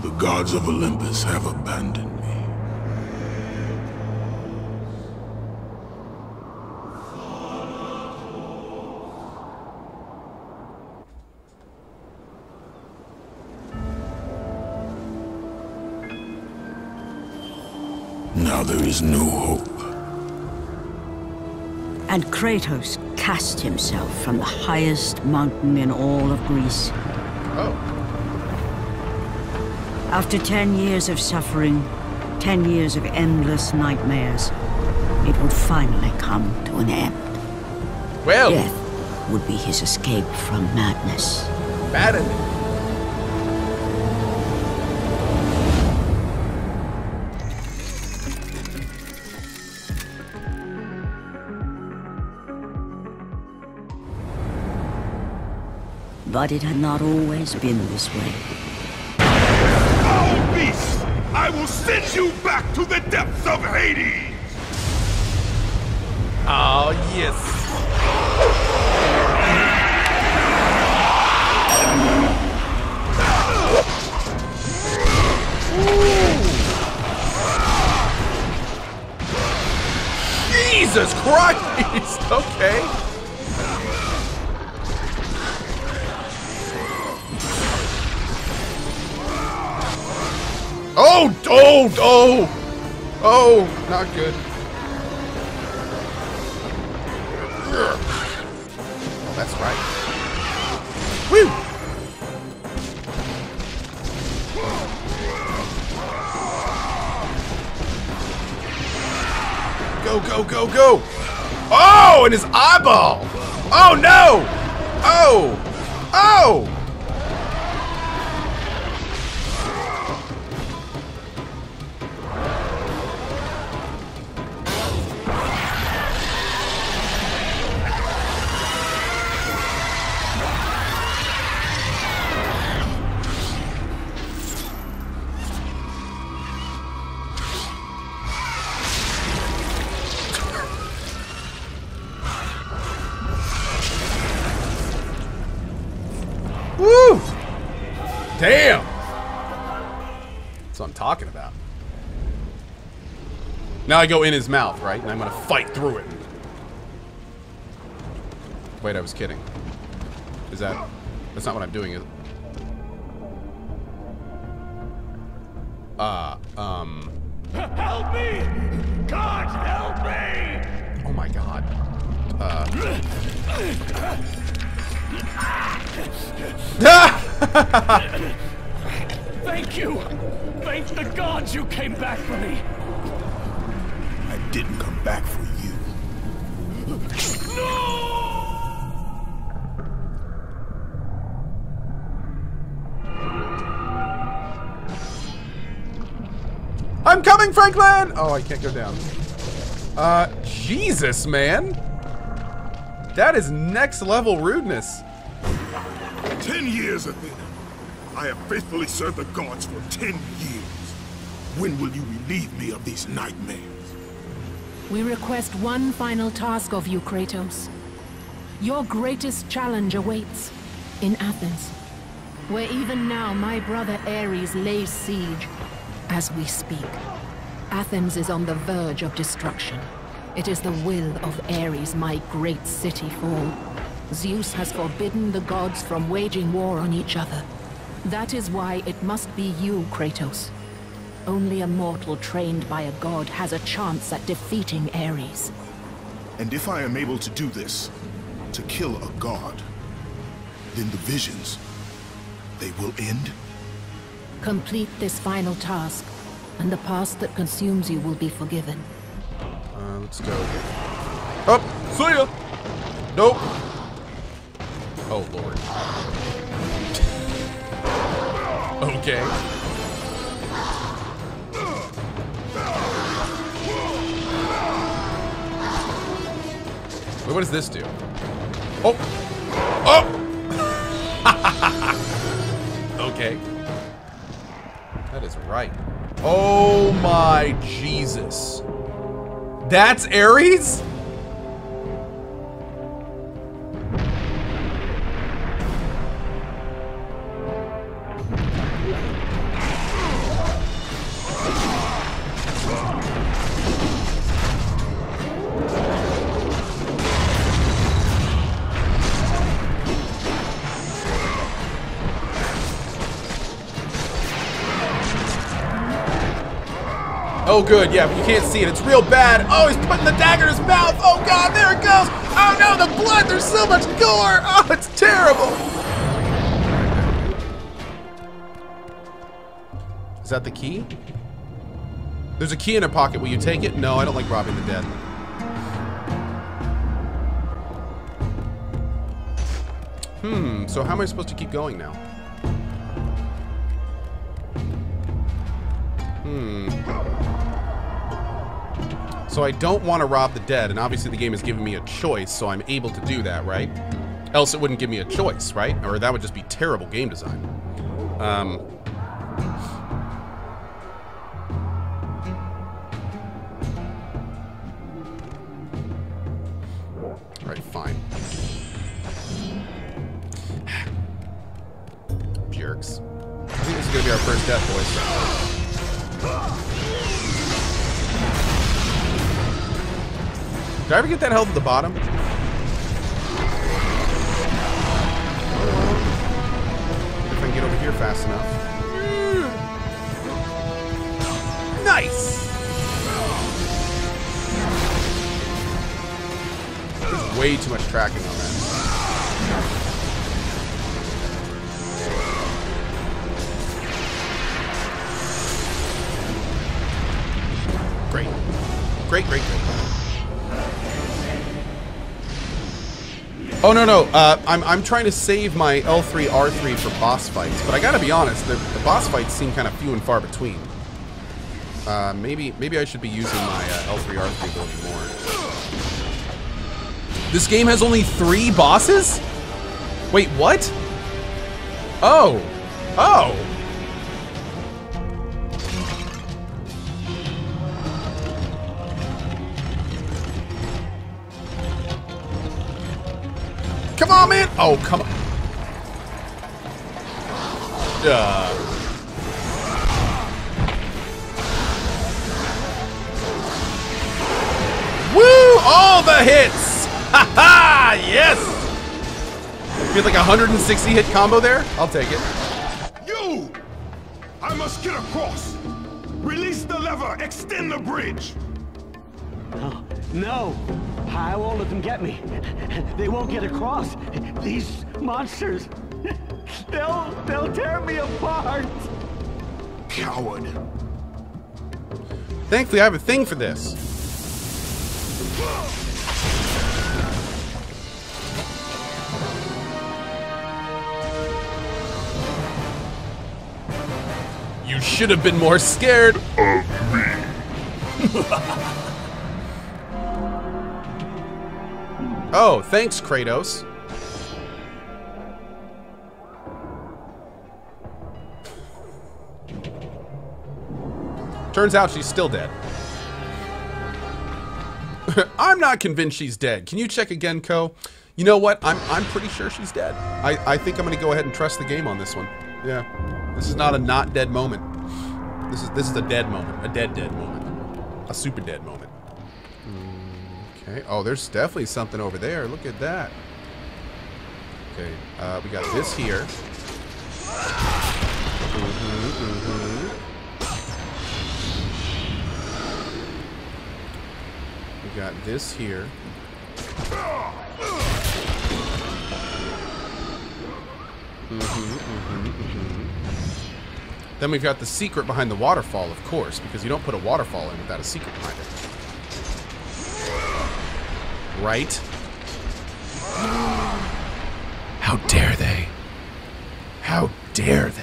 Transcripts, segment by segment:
The gods of Olympus have abandoned me. Now there is no hope. And Kratos cast himself from the highest mountain in all of Greece. Oh. After 10 years of suffering, 10 years of endless nightmares, it would finally come to an end. Well. Death would be his escape from madness. Bad ending. But it had not always been this way. Foul beast! I will send you back to the depths of Hades! Oh, yes. Ooh. Jesus Christ! Okay. Oh, oh, oh! Oh, not good. Oh, that's right. Woo! Go, go, go, go! Oh, and his eyeball! Oh, no! Oh! Oh! Woo! Damn! That's what I'm talking about. Now I go in his mouth, right? And I'm gonna fight through it. Wait, I was kidding. Is that... That's not what I'm doing, is it? Help me! God, help me! Oh my god. Thank you! Thank the gods you came back for me! I didn't come back for you. No! I'm coming, Franklin! Oh, I can't go down. Jesus, man! That is next level rudeness. 10 years, Athena. I have faithfully served the gods for 10 years. When will you relieve me of these nightmares? We request one final task of you, Kratos. Your greatest challenge awaits in Athens, where even now my brother Ares lays siege as we speak. Athens is on the verge of destruction. It is the will of Ares my great city fall. Zeus has forbidden the gods from waging war on each other. That is why it must be you, Kratos. Only a mortal trained by a god has a chance at defeating Ares. And if I am able to do this, to kill a god, then the visions, they will end? Complete this final task, and the past that consumes you will be forgiven. Let's go. Oh, see ya! Nope. Oh, Lord. Okay. Wait, what does this do? Oh! Oh! Okay. That is right. Oh my Jesus. That's Ares? Oh, good. Yeah, but you can't see it. It's real bad. Oh, he's putting the dagger in his mouth. Oh, God, there it goes. Oh, no, the blood. There's so much gore. Oh, it's terrible. Is that the key? There's a key in her pocket. Will you take it? No, I don't like robbing the dead. So how am I supposed to keep going now? So I don't want to rob the dead, and obviously the game is giving me a choice, so I'm able to do that, right? Else it wouldn't give me a choice, right? Or that would just be terrible game design. Alright, fine. Jerks. I think this is gonna be our first death, boys. Did I ever get that health at the bottom? If I can get over here fast enough. Nice! There's way too much tracking on that. Great. Great, great, great. Oh, no. I'm trying to save my L3, R3 for boss fights, but I gotta be honest, the boss fights seem kind of few and far between. Maybe I should be using my L3, R3 ability more. This game has only 3 bosses? Wait, what? Oh. Oh. Come on, man! Oh, come on. Woo! All the hits! Ha ha! Yes! You had like a 160 hit combo there? I'll take it. You! I must get across! Release the lever! Extend the bridge! Oh, no! How won't let them get me? They won't get across. These monsters, they'll tear me apart. Coward. Thankfully, I have a thing for this. You should have been more scared of me. Oh, thanks, Kratos. Turns out she's still dead. I'm not convinced she's dead. Can you check again, Cohh? You know what? I'm pretty sure she's dead. I think I'm gonna go ahead and trust the game on this one. Yeah. This is not a not dead moment. This is a dead moment. A dead moment. A super dead moment. Okay. Oh, there's definitely something over there. Look at that. Okay. We got this here. We got this here. Then we've got the secret behind the waterfall, of course, because you don't put a waterfall in without a secret behind it. Right? How dare they? How dare they?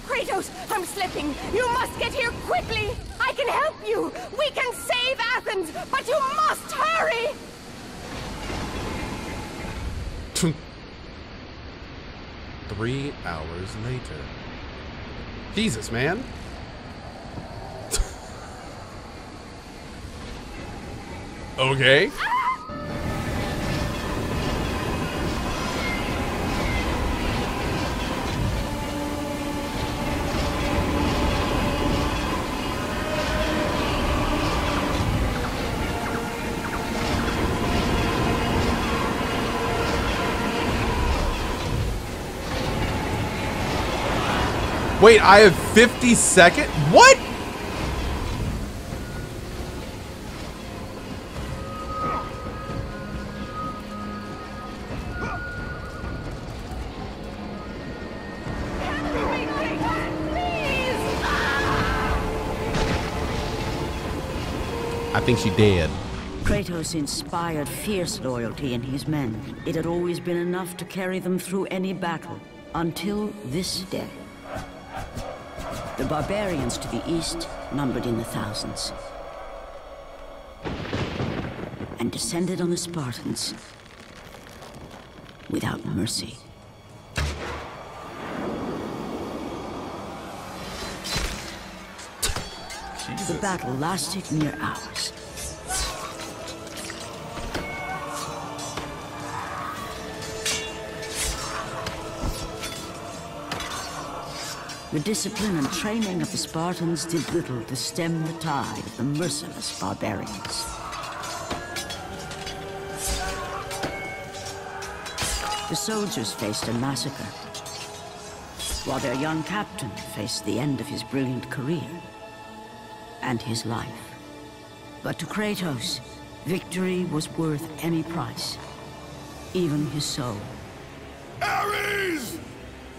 Kratos, I'm slipping. You must get here quickly. I can help you. We can save Athens, but you must hurry. 3 hours later. Jesus, man. Okay. Wait, I have 50 seconds? What? I think she dead. Kratos inspired fierce loyalty in his men. It had always been enough to carry them through any battle, until this day. The barbarians to the east numbered in the thousands, and descended on the Spartans without mercy. The battle lasted near hours. The discipline and training of the Spartans did little to stem the tide of the merciless barbarians. The soldiers faced a massacre, while their young captain faced the end of his brilliant career and his life. But to Kratos, victory was worth any price, even his soul. Ares!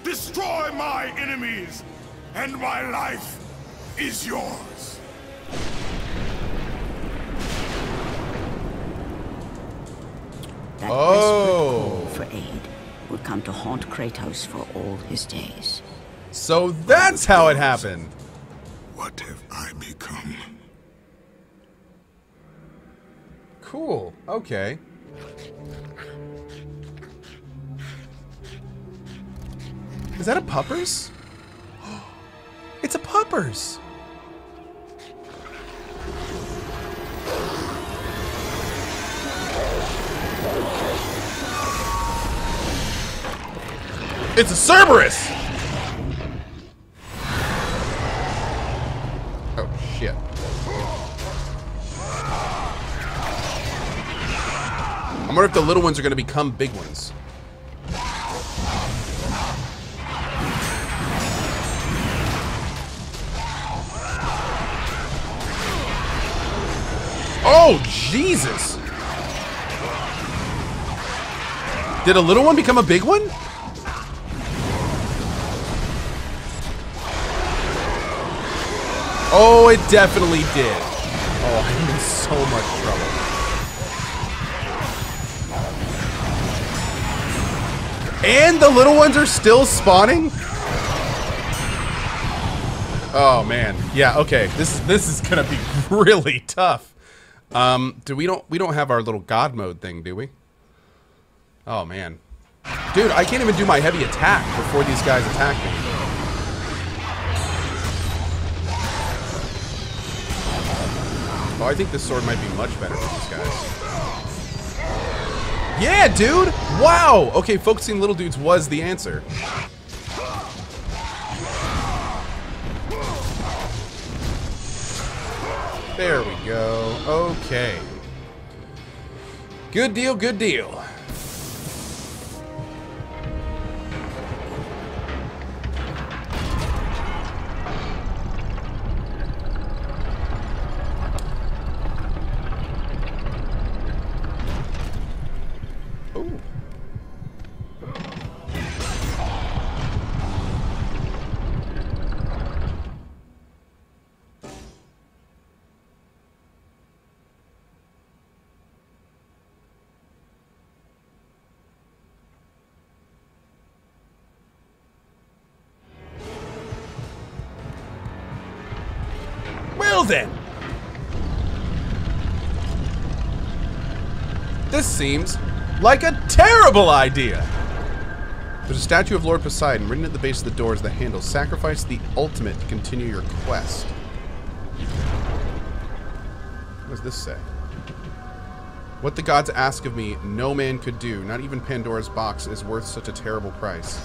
Destroy my enemies, and my life is yours. That desperate call for aid would come to haunt Kratos for all his days. So that's how it happened. What have I become? Cool. Okay. Is that a puppers? It's a puppers. It's a Cerberus. Oh shit. I wonder if the little ones are going to become big ones. Oh, Jesus! Did a little one become a big one? Oh, it definitely did. Oh, I'm in so much trouble. And the little ones are still spawning? Oh, man. Yeah, okay. This is gonna be really tough. We don't have our little god mode thing, do we? Oh man. Dude, I can't even do my heavy attack before these guys attack me. Oh, I think this sword might be much better for these guys. Yeah, dude! Wow! Okay, focusing little dudes was the answer. There we go. Okay. Good deal, good deal. Ooh. Well then. This seems like a terrible idea. There's a statue of Lord Poseidon written at the base of the door as the handle. Sacrifice the ultimate to continue your quest. What does this say? What the gods ask of me, no man could do. Not even Pandora's box is worth such a terrible price.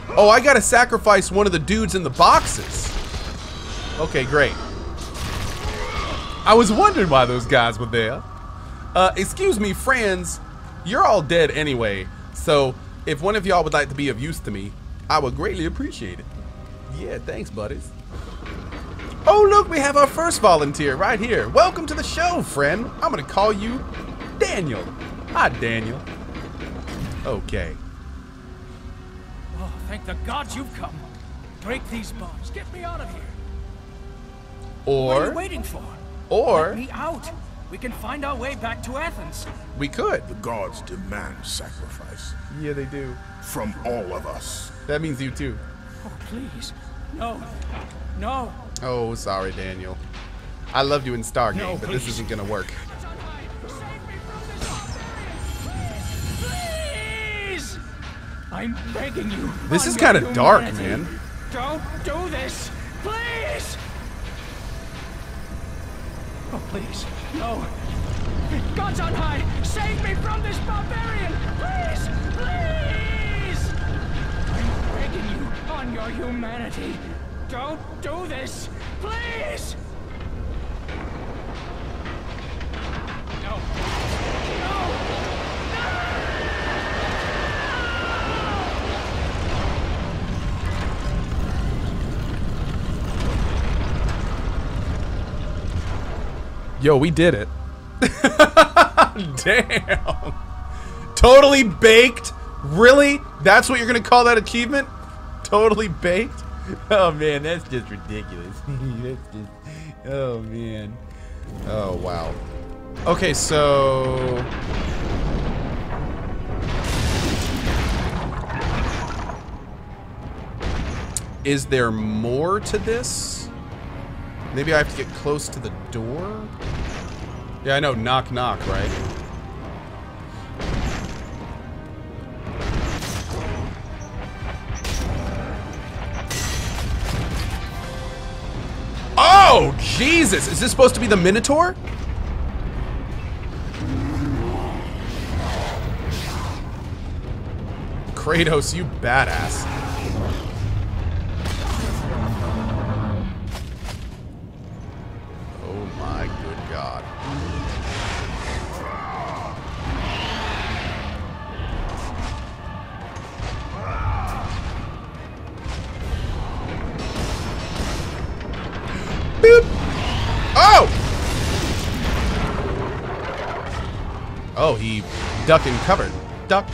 Oh, I gotta sacrifice one of the dudes in the boxes. Okay, great. I was wondering why those guys were there. Excuse me, friends. You're all dead anyway. So, if one of y'all would like to be of use to me, I would greatly appreciate it. Yeah, thanks, buddies. Oh, look, we have our first volunteer right here. Welcome to the show, friend. I'm gonna call you Daniel. Hi, Daniel. Okay. Oh, thank the gods you've come. Break these bonds. Get me out of here. What are you waiting for? Let me out. We can find our way back to Athens. We could. The gods demand sacrifice. Yeah, they do. From all of us. That means you too. Oh, please. No. No. Oh, sorry, Daniel. I loved you in Stargate, No, but this isn't gonna work. Please! I'm begging you. This is kind of dark, man. Don't do this. Please! Oh, please. No. Gods on high, save me from this barbarian! Please! Please! I'm begging you on your humanity. Don't do this! Please! No. No! Yo, we did it. Damn. Totally baked? Really? That's what you're gonna call that achievement? Totally baked? Oh man, that's just ridiculous. That's just, oh man. Oh wow. Okay, so is there more to this? Maybe I have to get close to the door? Yeah, I know, knock knock, right? Oh, Jesus! Is this supposed to be the Minotaur? Kratos, you badass. Oh my good God. Boop! Oh! Oh, he ducked and covered. Duck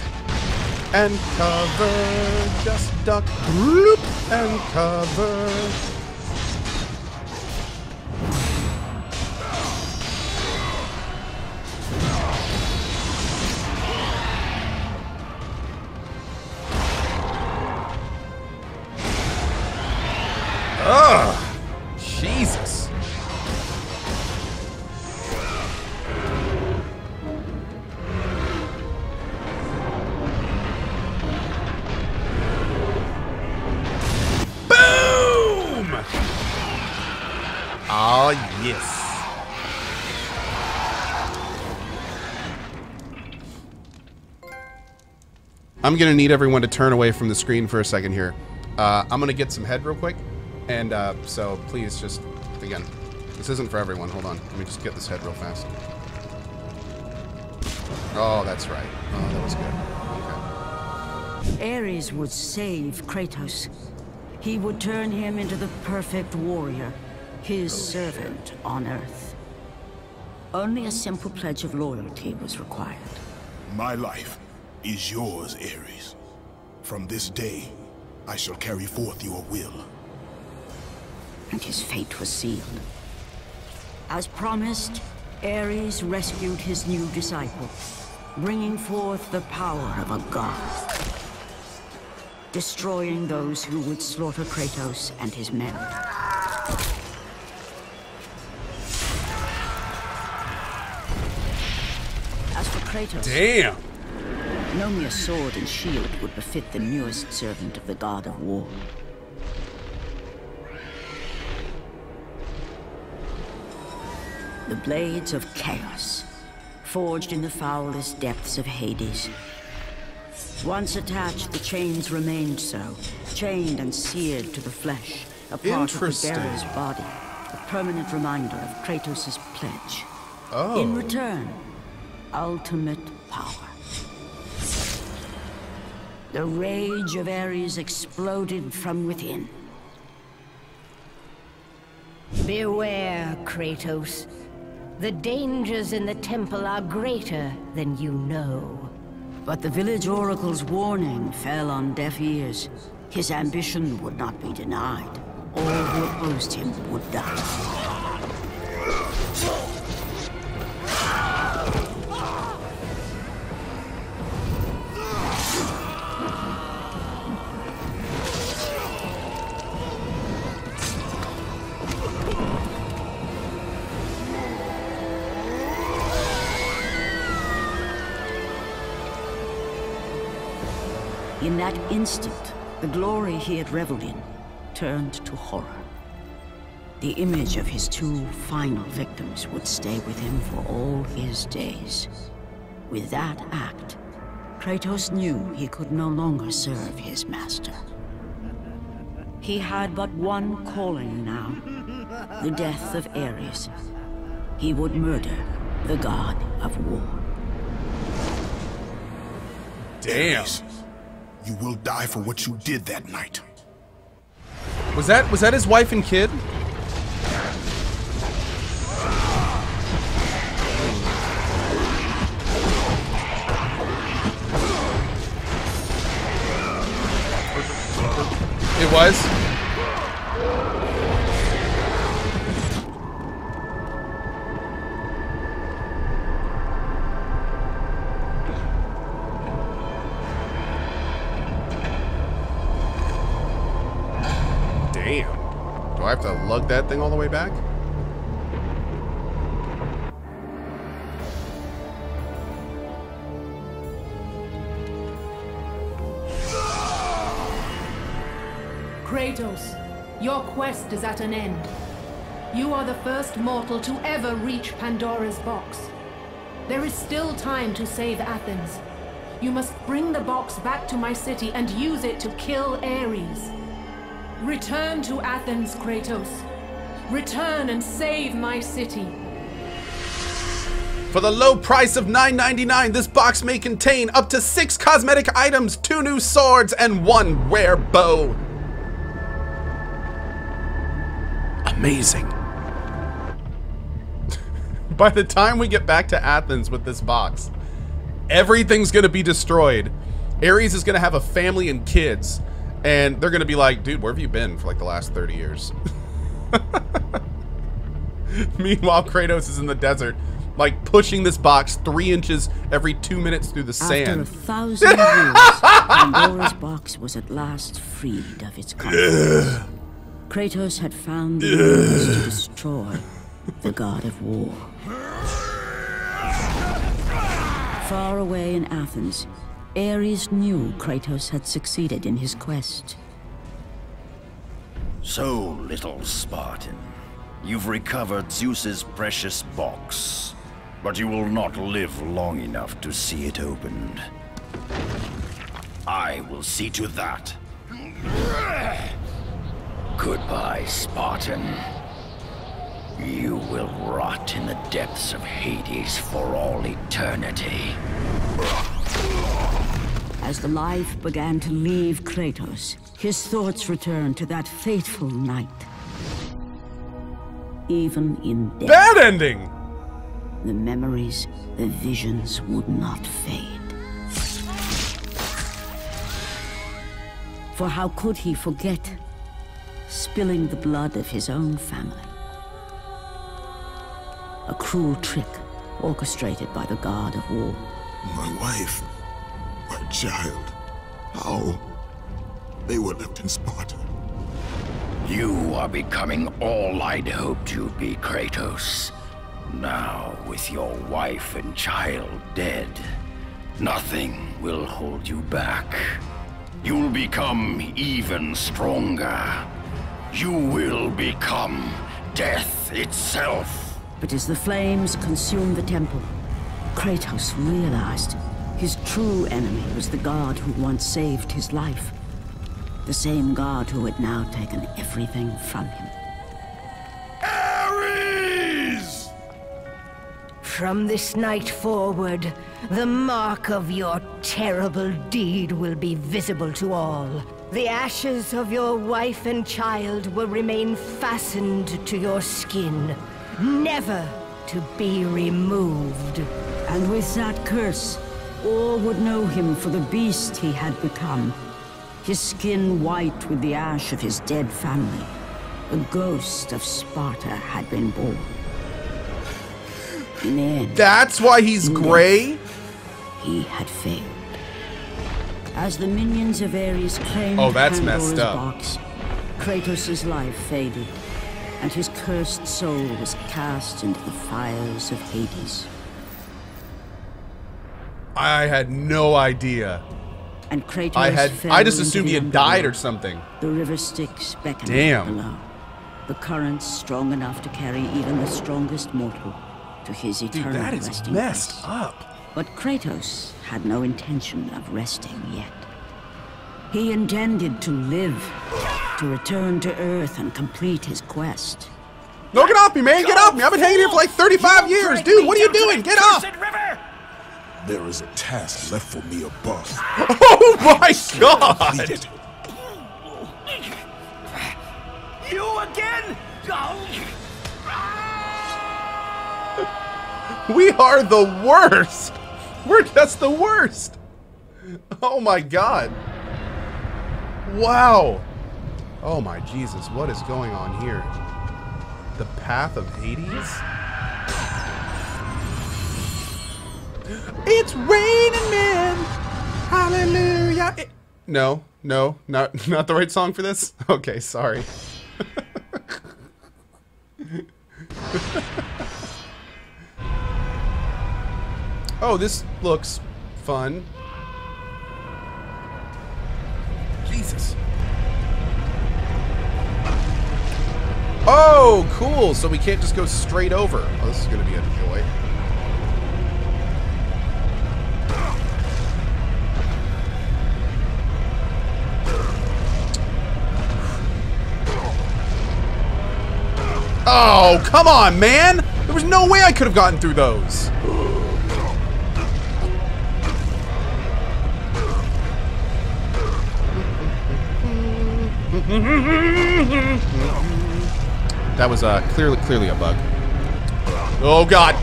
and cover. Just duck. Bloop and cover. Ugh! Jesus! Boom! Oh, yes. I'm gonna need everyone to turn away from the screen for a second here. I'm gonna get some head real quick. And so please just, again, this isn't for everyone. Hold on. Let me just get this head real fast. Oh, that's right. Oh, that was good. Okay. Ares would save Kratos. He would turn him into the perfect warrior, his servant on Earth. Only a simple pledge of loyalty was required. My life is yours, Ares. From this day, I shall carry forth your will. And his fate was sealed. As promised, Ares rescued his new disciple, bringing forth the power of a god, destroying those who would slaughter Kratos and his men. As for Kratos, Damn! no mere sword and shield would befit the newest servant of the god of war. The blades of chaos, forged in the foulest depths of Hades. Once attached, the chains remained so, chained and seared to the flesh, a part of the bearer's body, a permanent reminder of Kratos' pledge. Oh. In return, ultimate power. The rage of Ares exploded from within. Beware, Kratos. The dangers in the temple are greater than you know. But the village oracle's warning fell on deaf ears. His ambition would not be denied. All who opposed him would die. In that instant, the glory he had reveled in turned to horror. The image of his two final victims would stay with him for all his days. With that act, Kratos knew he could no longer serve his master. He had but one calling now, the death of Ares. He would murder the god of war. Damn. You will die for what you did that night. Was that his wife and kid? It was? Damn. Do I have to lug that thing all the way back? Kratos, your quest is at an end. You are the first mortal to ever reach Pandora's box. There is still time to save Athens. You must bring the box back to my city and use it to kill Ares. Return to Athens, Kratos. Return and save my city. For the low price of $9.99, this box may contain up to 6 cosmetic items, 2 new swords, and 1 rare bow. Amazing. By the time we get back to Athens with this box, everything's gonna be destroyed. Ares is gonna have a family and kids, and they're gonna be like, dude, where have you been for like the last 30 years? Meanwhile, Kratos is in the desert, like pushing this box 3 inches every 2 minutes through the sand. After 1,000 years, Pandora's box was at last freed of its contents. Kratos had found the means to destroy the god of war. Far away in Athens, Ares knew Kratos had succeeded in his quest. So, little Spartan, you've recovered Zeus's precious box, but you will not live long enough to see it opened. I will see to that. Goodbye, Spartan. You will rot in the depths of Hades for all eternity. As the life began to leave Kratos, his thoughts returned to that fateful night. Even in death, Bad ending! the memories, the visions would not fade. For how could he forget spilling the blood of his own family? A cruel trick orchestrated by the god of war. My wife, my child, how? They were left in Sparta. You are becoming all I'd hoped you'd be, Kratos. Now, with your wife and child dead, nothing will hold you back. You'll become even stronger. You will become death itself. But as the flames consumed the temple, Kratos realized his true enemy was the god who once saved his life. The same god who had now taken everything from him. Ares! From this night forward, the mark of your terrible deed will be visible to all. The ashes of your wife and child will remain fastened to your skin, never to be removed. And with that curse, all would know him for the beast he had become. His skin white with the ash of his dead family. The ghost of Sparta had been born. In the end, That's why he's gray? he had failed. As the minions of Ares claimed that's Pandora's messed up. box, Kratos' life faded, and his cursed soul was cast into the fires of Hades. I had no idea. And Kratos I just fell assumed he into had the died or underworld. something. The river Styx beckoned Damn. below. The currents strong enough to carry even the strongest mortal to his eternal Dude, that is resting messed place. up. But Kratos had no intention of resting yet. He intended to live, to return to Earth and complete his quest. No, get off me, man. Get off me. I've been hanging here for like 35 years. Dude, what are you doing? Get off. There is a task left for me above. Oh my god. Completed. You again? We are the worst. We're just the worst. Oh my god. Wow. Oh my Jesus, what is going on here? The path of Hades? It's raining men. Hallelujah. No, not the right song for this? Okay, sorry. Oh, this looks fun. Jesus. Oh, cool. So we can't just go straight over. Oh, this is going to be a joy. Oh, come on, man. There was no way I could have gotten through those. That was clearly a bug. Oh god.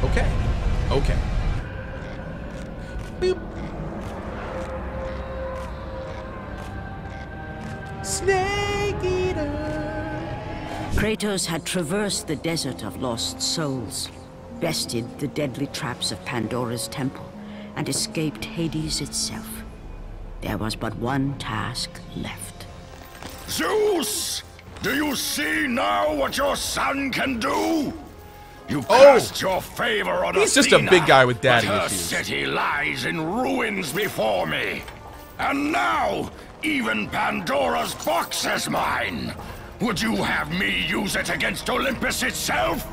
Okay. Okay. Boop. Snake eater. Kratos had traversed the desert of lost souls, bested the deadly traps of Pandora's temple, and escaped Hades itself. There was but one task left. Zeus! Do you see now what your son can do? You cast your favor on He's just a Athena, big guy with daddy but her issues. city lies in ruins before me. And now, even Pandora's box is mine. Would you have me use it against Olympus itself?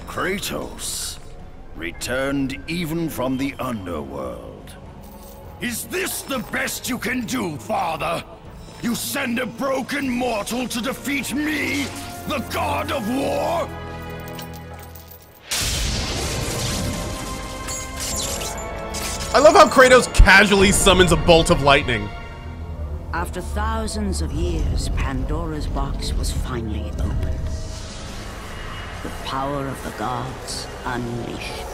Kratos returned even from the underworld. Is this the best you can do, Father? You send a broken mortal to defeat me, the god of war? I love how Kratos casually summons a bolt of lightning. After thousands of years, Pandora's box was finally opened. The power of the gods unleashed.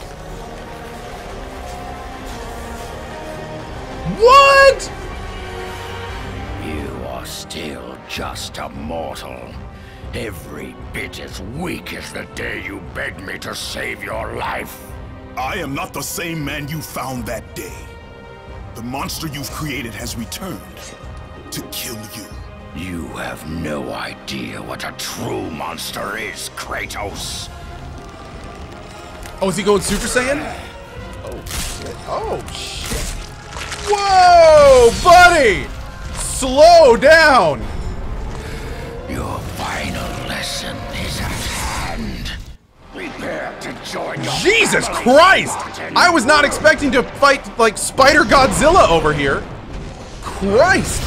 What? You are still just a mortal. Every bit as weak as the day you begged me to save your life. I am not the same man you found that day. The monster you've created has returned to kill you. You have no idea what a true monster is, Kratos. Oh, is he going Super Saiyan? Oh, shit. Oh, shit. Whoa, buddy! Slow down! Your final lesson is at hand. Prepare to join your Jesus family, Christ! Spartan. I was not expecting to fight like Spider Godzilla over here. Christ!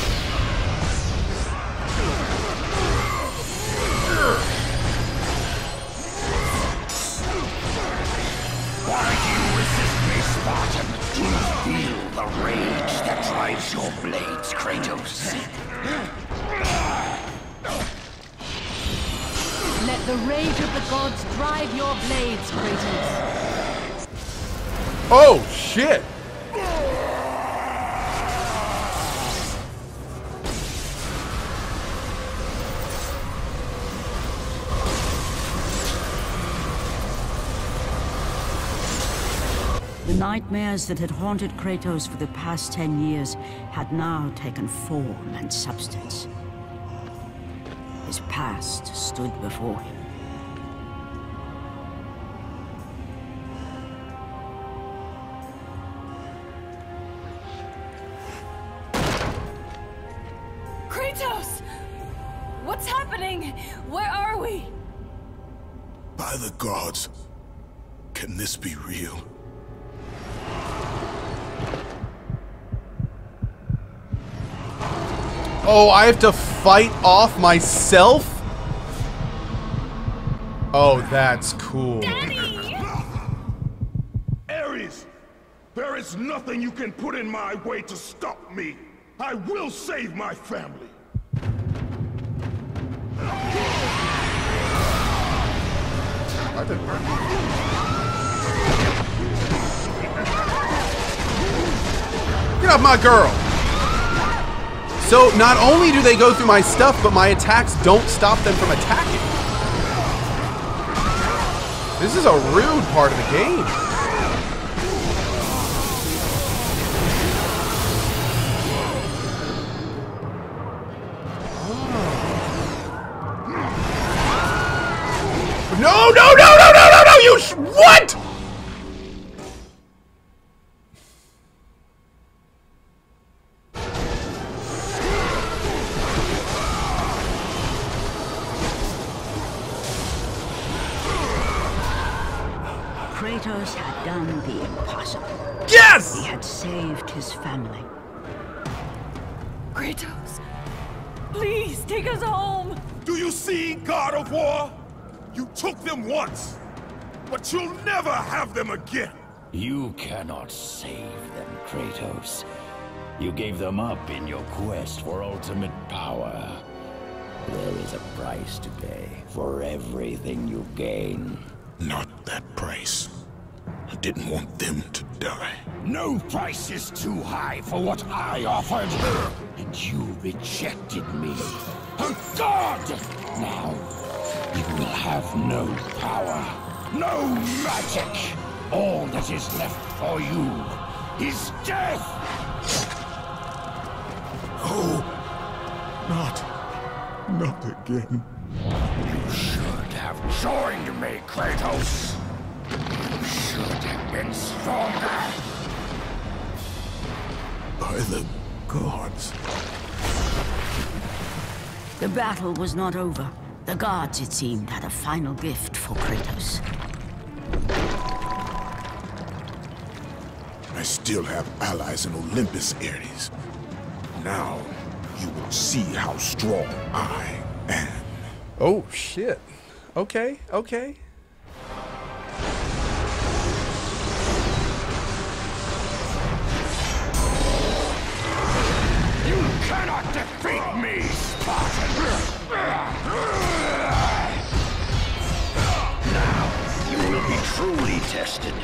The rage of the gods drive your blades, Kratos. Oh, shit! The nightmares that had haunted Kratos for the past 10 years had now taken form and substance. His past stood before him. Kratos! What's happening? Where are we? By the gods, can this be real? Oh, I have to fight off myself? Oh, that's cool. Daddy! Ares, there is nothing you can put in my way to stop me. I will save my family. That didn't work. Get off my girl! So, not only do they go through my stuff, but my attacks don't stop them from attacking. This is a rude part of the game. Oh. No, no, no, no, no, no, no, you what? Kratos had done the impossible. Yes! He had saved his family. Kratos, please take us home. Do you see, God of War? You took them once, but you'll never have them again. You cannot save them, Kratos. You gave them up in your quest for ultimate power. There is a price to pay for everything you gain. Not that price. I didn't want them to die. No price is too high for what I offered. And you rejected me. A god! Now, you will have no power, no magic. All that is left for you is death! Oh, not again. You should have joined me, Kratos. You should have been stronger. By the gods. The battle was not over. The gods, it seemed, had a final gift for Kratos. I still have allies in Olympus, Ares. Now, you will see how strong I am. Oh, shit. Okay, okay. You cannot defeat me, Spartan! Now, you will be truly tested.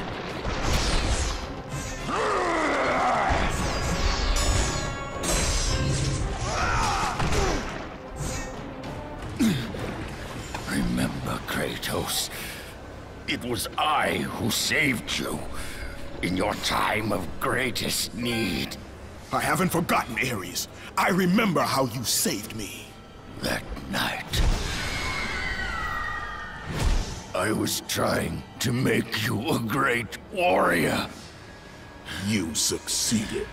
Remember, Kratos, it was I who saved you in your time of greatest need. I haven't forgotten, Ares. I remember how you saved me. That night, I was trying to make you a great warrior. You succeeded.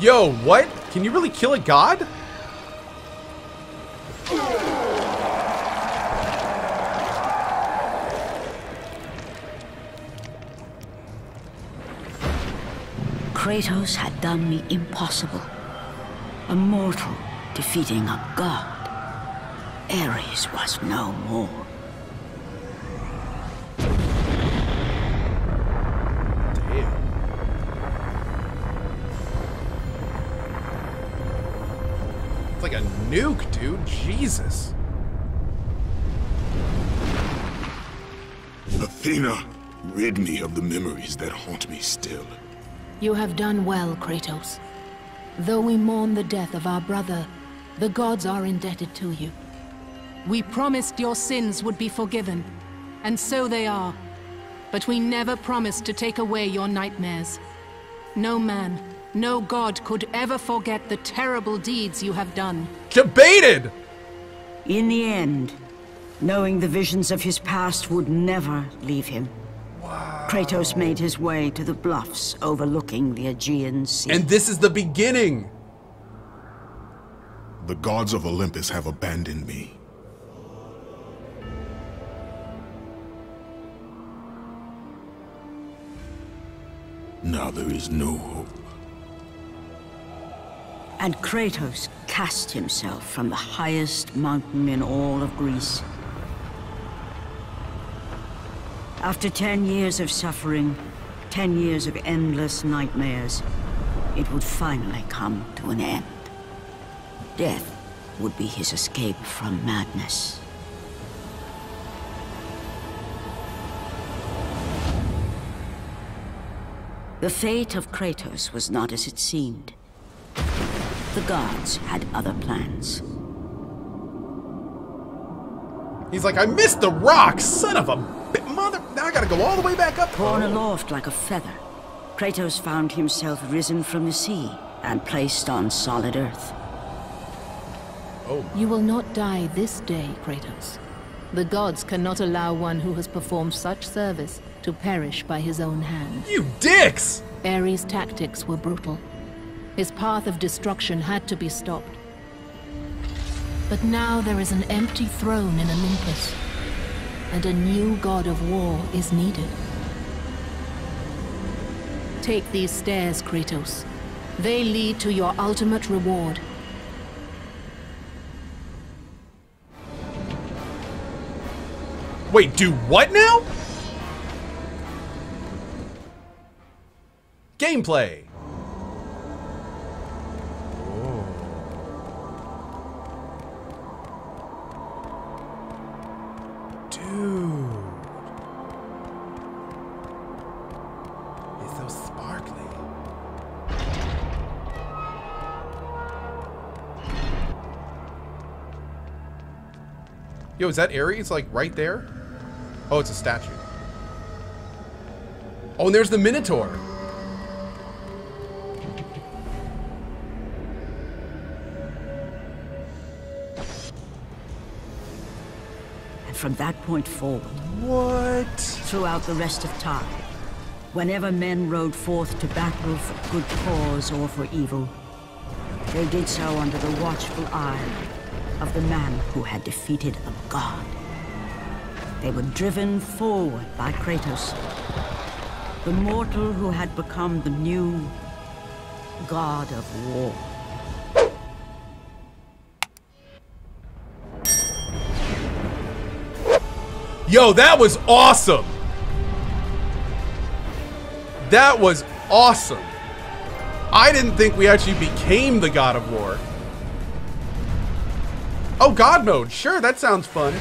Yo, what? Can you really kill a god? Kratos had done the impossible. A mortal defeating a god. Ares was no more. Damn. nuke, dude. Jesus. Athena, rid me of the memories that haunt me still. You have done well, Kratos. Though we mourn the death of our brother, the gods are indebted to you. We promised your sins would be forgiven, and so they are. But we never promised to take away your nightmares. No man, no god could ever forget the terrible deeds you have done. Debated! In the end, knowing the visions of his past would never leave him, Kratos made his way to the bluffs overlooking the Aegean Sea. And this is the beginning! The gods of Olympus have abandoned me. Now there is no hope. And Kratos cast himself from the highest mountain in all of Greece. After 10 years of suffering, 10 years of endless nightmares, it would finally come to an end. Death would be his escape from madness. The fate of Kratos was not as it seemed. The gods had other plans. He's like, I missed the rock, son of a mother. Now I gotta go all the way back up. Torn aloft like a feather, Kratos found himself risen from the sea and placed on solid earth. Oh. You will not die this day, Kratos. The gods cannot allow one who has performed such service to perish by his own hand. You dicks! Ares' tactics were brutal. His path of destruction had to be stopped. But now there is an empty throne in Olympus, and a new god of war is needed. Take these stairs, Kratos. They lead to your ultimate reward. Wait, do what now? Gameplay. Oh. Dude. It's so sparkly. Yo, is that Ares like right there? Oh, it's a statue. Oh, and there's the Minotaur. And from that point forward, What? throughout the rest of time, whenever men rode forth to battle for good cause or for evil, they did so under the watchful eye of the man who had defeated a god. They were driven forward by Kratos, the mortal who had become the new god of war. Yo, that was awesome! That was awesome! I didn't think we actually became the god of war. Oh, god mode. Sure, that sounds fun.